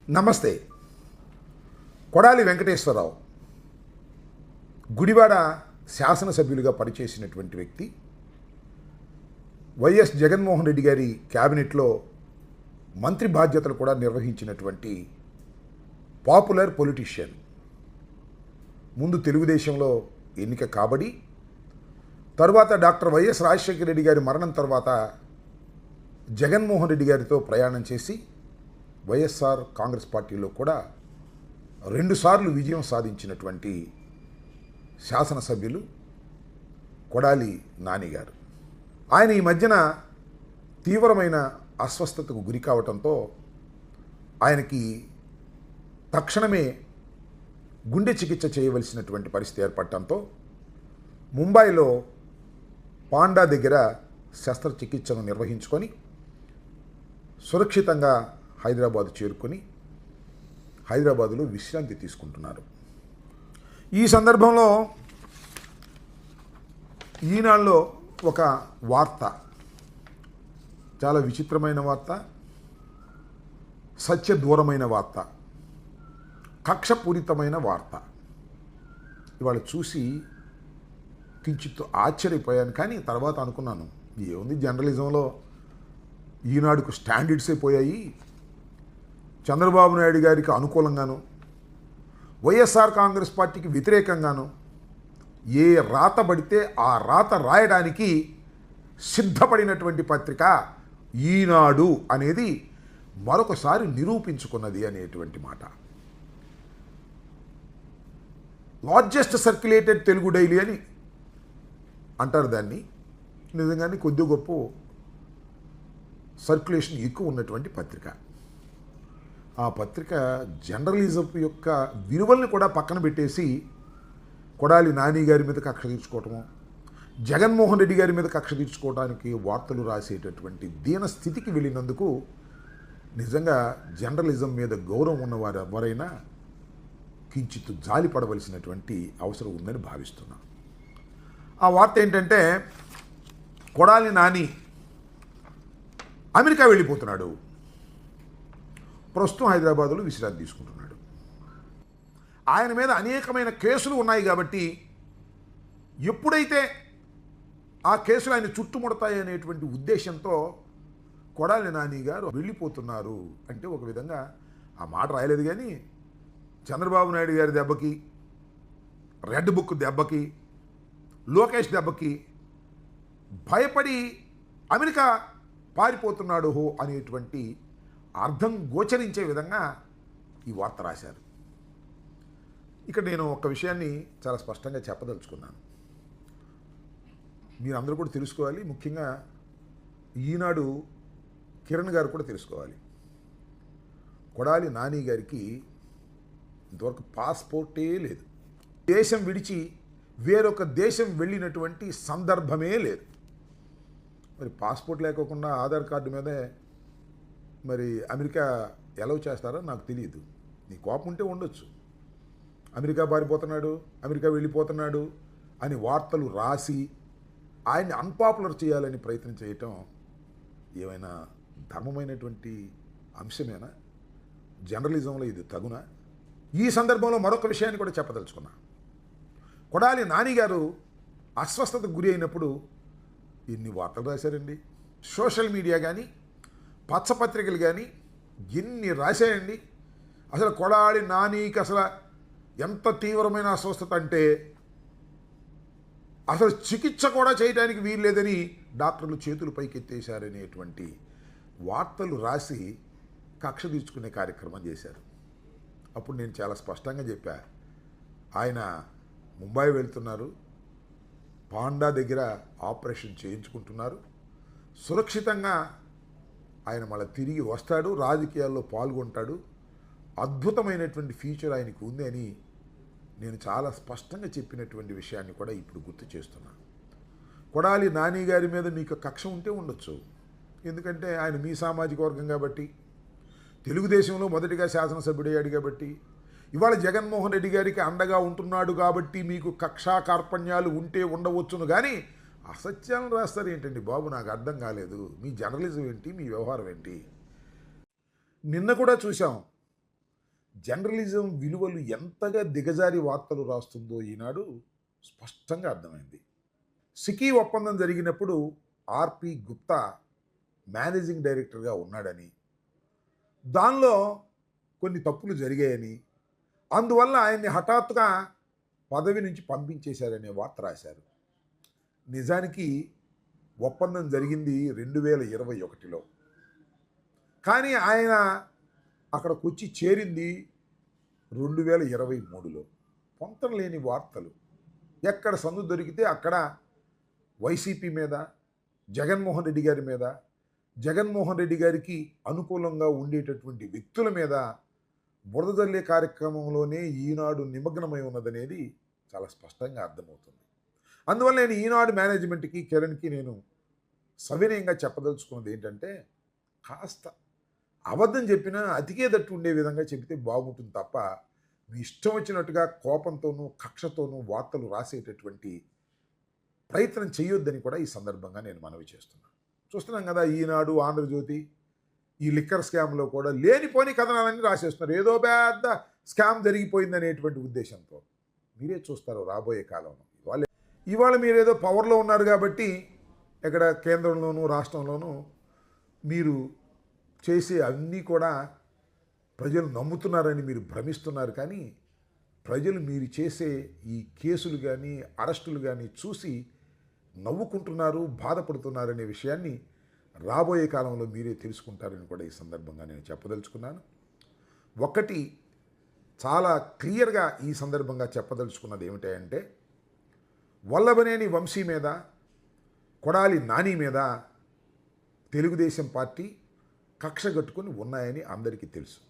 నమస్తే. కొడాలి వెంకటేశ్వరరావు గుడివాడ శాసనసభ్యులుగా పనిచేసినటువంటి వ్యక్తి. వైఎస్ జగన్మోహన్ రెడ్డి గారి క్యాబినెట్లో మంత్రి బాధ్యతలు కూడా నిర్వహించినటువంటి పాపులర్ పొలిటీషియన్. ముందు తెలుగుదేశంలో ఎన్నిక కాబడి తరువాత డాక్టర్ వైఎస్ రాజశేఖర రెడ్డి గారి మరణం తర్వాత జగన్మోహన్ రెడ్డి గారితో ప్రయాణం చేసి వైఎస్ఆర్ కాంగ్రెస్ పార్టీలో కూడా 2 సార్లు విజయం సాధించినటువంటి శాసనసభ్యులు కొడాలి నాని గారు. ఆయన ఈ మధ్యన తీవ్రమైన అస్వస్థతకు గురి కావడంతో ఆయనకి తక్షణమే గుండె చికిత్స చేయవలసినటువంటి పరిస్థితి ఏర్పడటంతో ముంబైలో పాండా దగ్గర శస్త్రచికిత్సను నిర్వహించుకొని సురక్షితంగా హైదరాబాద్ చేరుకొని హైదరాబాదులో విశ్రాంతి తీసుకుంటున్నారు. ఈ సందర్భంలో ఈనాడులో ఒక వార్త, చాలా విచిత్రమైన వార్త, సత్యదూరమైన వార్త, కక్షపూరితమైన వార్త. ఇవాళ చూసి కించిత్ ఆశ్చర్యపోయాను. కానీ తర్వాత అనుకున్నాను, ఏముంది జర్నలిజంలో ఈనాడుకు స్టాండర్డ్స్ అయిపోయాయి. చంద్రబాబు నాయుడు గారికి అనుకూలంగాను వైఎస్ఆర్ కాంగ్రెస్ పార్టీకి వ్యతిరేకంగాను ఏ రాత పడితే ఆ రాత రాయడానికి సిద్ధపడినటువంటి పత్రిక ఈనాడు అనేది మరొకసారి నిరూపించుకున్నది అనేటువంటి మాట. లార్జెస్ట్ సర్క్యులేటెడ్ తెలుగు డైలీ అని అంటారు దాన్ని. నిజంగానే కొద్ది గొప్ప సర్క్యులేషన్ ఎక్కువ ఉన్నటువంటి పత్రిక. ఆ పత్రిక జర్నలిజం యొక్క విలువల్ని కూడా పక్కన పెట్టేసి కొడాలి నాని గారి మీద కక్ష తీర్చుకోవటము, జగన్మోహన్ రెడ్డి గారి మీద కక్ష తీర్చుకోవడానికి వార్తలు రాసేటటువంటి దీన స్థితికి వెళ్ళినందుకు నిజంగా జర్నలిజం మీద గౌరవం ఉన్నవారు ఎవరైనా కించిత్ జాలి పడవలసినటువంటి అవసరం ఉందని భావిస్తున్నాను. ఆ వార్త ఏంటంటే, కొడాలి నాని అమెరికా వెళ్ళిపోతున్నాడు, ప్రస్తుతం హైదరాబాదులో విశ్రాంతి తీసుకుంటున్నాడు. ఆయన మీద అనేకమైన కేసులు ఉన్నాయి కాబట్టి ఎప్పుడైతే ఆ కేసులు ఆయన చుట్టుముడతాయి అనేటువంటి ఉద్దేశంతో కొడాలి నాని గారు వెళ్ళిపోతున్నారు అంటే, ఒక విధంగా ఆ మాట రాయలేదు కానీ చంద్రబాబు నాయుడు గారి దెబ్బకి, రెడ్ బుక్ దెబ్బకి, లోకేష్ దెబ్బకి భయపడి అమెరికా పారిపోతున్నాడు హో అనేటువంటి అర్థం గోచరించే విధంగా ఈ వార్త రాశారు. ఇక్కడ నేను ఒక విషయాన్ని చాలా స్పష్టంగా చెప్పదలుచుకున్నాను. మీరందరూ కూడా తెలుసుకోవాలి. ముఖ్యంగా ఈనాడు కిరణ్ గారు కూడా తెలుసుకోవాలి. కొడాలి నాని గారికి ఇంతవరకు పాస్పోర్టే లేదు. దేశం విడిచి వేరొక దేశం వెళ్ళినటువంటి సందర్భమే లేదు. మరి పాస్పోర్ట్ లేకోకుండా ఆధార్ కార్డు మీదే మరి అమెరికా ఎలవ్ చేస్తారో నాకు తెలియదు. నీ కోపం ఉంటే ఉండొచ్చు. అమెరికా పారిపోతున్నాడు, అమెరికా వెళ్ళిపోతున్నాడు అని వార్తలు రాసి ఆయన్ని అన్పాపులర్ చేయాలని ప్రయత్నం చేయటం ఏమైనా ధర్మమైనటువంటి అంశమేనా? జర్నలిజంలో ఇది తగునా? ఈ సందర్భంలో మరొక విషయాన్ని కూడా చెప్పదలుచుకున్నా. కొడాలి నాని గారు అస్వస్థతకు గురి అయినప్పుడు ఎన్ని వార్తలు రాశారండి. సోషల్ మీడియా కానీ పచ్చపత్రికలు కానీ ఎన్ని రాశాయండి. అసలు కొడాలి నానికి అసలు ఎంత తీవ్రమైన అస్వస్థత అంటే అసలు చికిత్స కూడా చేయడానికి వీల్లేదని డాక్టర్లు చేతులు పైకెత్తేశారనేటువంటి వార్తలు రాసి కక్ష తీర్చుకునే కార్యక్రమం చేశారు. అప్పుడు నేను చాలా స్పష్టంగా చెప్పా, ఆయన ముంబై వెళ్తున్నారు, పాండా దగ్గర ఆపరేషన్ చేయించుకుంటున్నారు, సురక్షితంగా ఆయన మళ్ళీ తిరిగి వస్తాడు, రాజకీయాల్లో పాల్గొంటాడు, అద్భుతమైనటువంటి ఫ్యూచర్ ఆయనకు ఉంది అని నేను చాలా స్పష్టంగా చెప్పినటువంటి విషయాన్ని కూడా ఇప్పుడు గుర్తు చేస్తున్నా. కొడాలి నాని గారి మీద మీకు కక్ష ఉంటే ఉండొచ్చు. ఎందుకంటే ఆయన మీ సామాజిక వర్గం కాబట్టి, తెలుగుదేశంలో మొదటిగా శాసనసభ్యుడయ్యాడు కాబట్టి, ఇవాళ జగన్మోహన్ రెడ్డి గారికి అండగా ఉంటున్నాడు కాబట్టి మీకు కక్షా కార్పణ్యాలు ఉంటే ఉండవచ్చును. కానీ అసత్యాలను రాస్తారు ఏంటండి బాబు? నాకు అర్థం కాలేదు. మీ జర్నలిజం ఏంటి, మీ వ్యవహారం ఏంటి? నిన్న కూడా చూసాం, జర్నలిజం విలువలు ఎంతగా దిగజారి వార్తలు రాస్తుందో ఈనాడు స్పష్టంగా అర్థమైంది. సికీ ఒప్పందం జరిగినప్పుడు ఆర్‌పి గుప్తా మేనేజింగ్ డైరెక్టర్‌గా ఉన్నాడని, దానిలో కొన్ని తప్పులు జరిగాయని, అందువల్ల ఆయన్ని హఠాత్తుగా పదవి నుంచి పంపించేశారనే వార్త రాశారు. నిజానికి ఒప్పందం జరిగింది 2021లో. కానీ ఆయన అక్కడికొచ్చి చేరింది 2023లో. పొంతన లేని వార్తలు. ఎక్కడ సందు దొరికితే అక్కడ వైసీపీ మీద, జగన్మోహన్ రెడ్డి గారి మీద, జగన్మోహన్ రెడ్డి గారికి అనుకూలంగా ఉండేటటువంటి వ్యక్తుల మీద బురద జల్లే కార్యక్రమంలోనే ఈనాడు నిమగ్నమై ఉన్నదనేది చాలా స్పష్టంగా అర్థమవుతుంది. అందువల్ల నేను ఈనాడు మేనేజ్మెంట్‌కి, కిరణ్‌కి నేను సవినయంగా చెప్పదలుచుకున్నది ఏంటంటే, కాస్త అబద్ధం చెప్పినా అతికేదట్టు ఉండే విధంగా చెబితే బాగుంటుంది తప్ప, మీ ఇష్టం వచ్చినట్టుగా కోపంతోనూ, కక్షతోనూ వార్తలు రాసేటటువంటి ప్రయత్నం చేయొద్దని కూడా ఈ సందర్భంగా నేను మనవి చేస్తున్నాను. చూస్తున్నాం కదా, ఈనాడు, ఆంధ్రజ్యోతి ఈ లిక్కర్ స్కామ్‌లో కూడా లేనిపోని కథనాలన్నీ రాసేస్తున్నారు. ఏదో పెద్ద స్కామ్ జరిగిపోయిందనేటువంటి ఉద్దేశంతో. మీరే చూస్తారు రాబోయే కాలంలో. ఇవాళ మీరేదో పవర్‌లో ఉన్నారు కాబట్టి, ఇక్కడ కేంద్రంలోనూ, రాష్ట్రంలోనూ మీరు చేసే అన్నీ కూడా ప్రజలు నమ్ముతున్నారని మీరు భ్రమిస్తున్నారు. కానీ ప్రజలు మీరు చేసే ఈ కేసులు కానీ, అరెస్టులు కానీ చూసి నవ్వుకుంటున్నారు, బాధపడుతున్నారనే విషయాన్ని రాబోయే కాలంలో మీరే తెలుసుకుంటారని కూడా ఈ సందర్భంగా నేను చెప్పదలుచుకున్నాను. ఒకటి చాలా క్లియర్గా ఈ సందర్భంగా చెప్పదలుచుకున్నది ఏమిటంటే, వల్లభనేని వంశీ మీద, కొడాలి నాని మీద తెలుగుదేశం పార్టీ కక్ష కట్టుకొని ఉన్నాయని అందరికీ తెలుసు.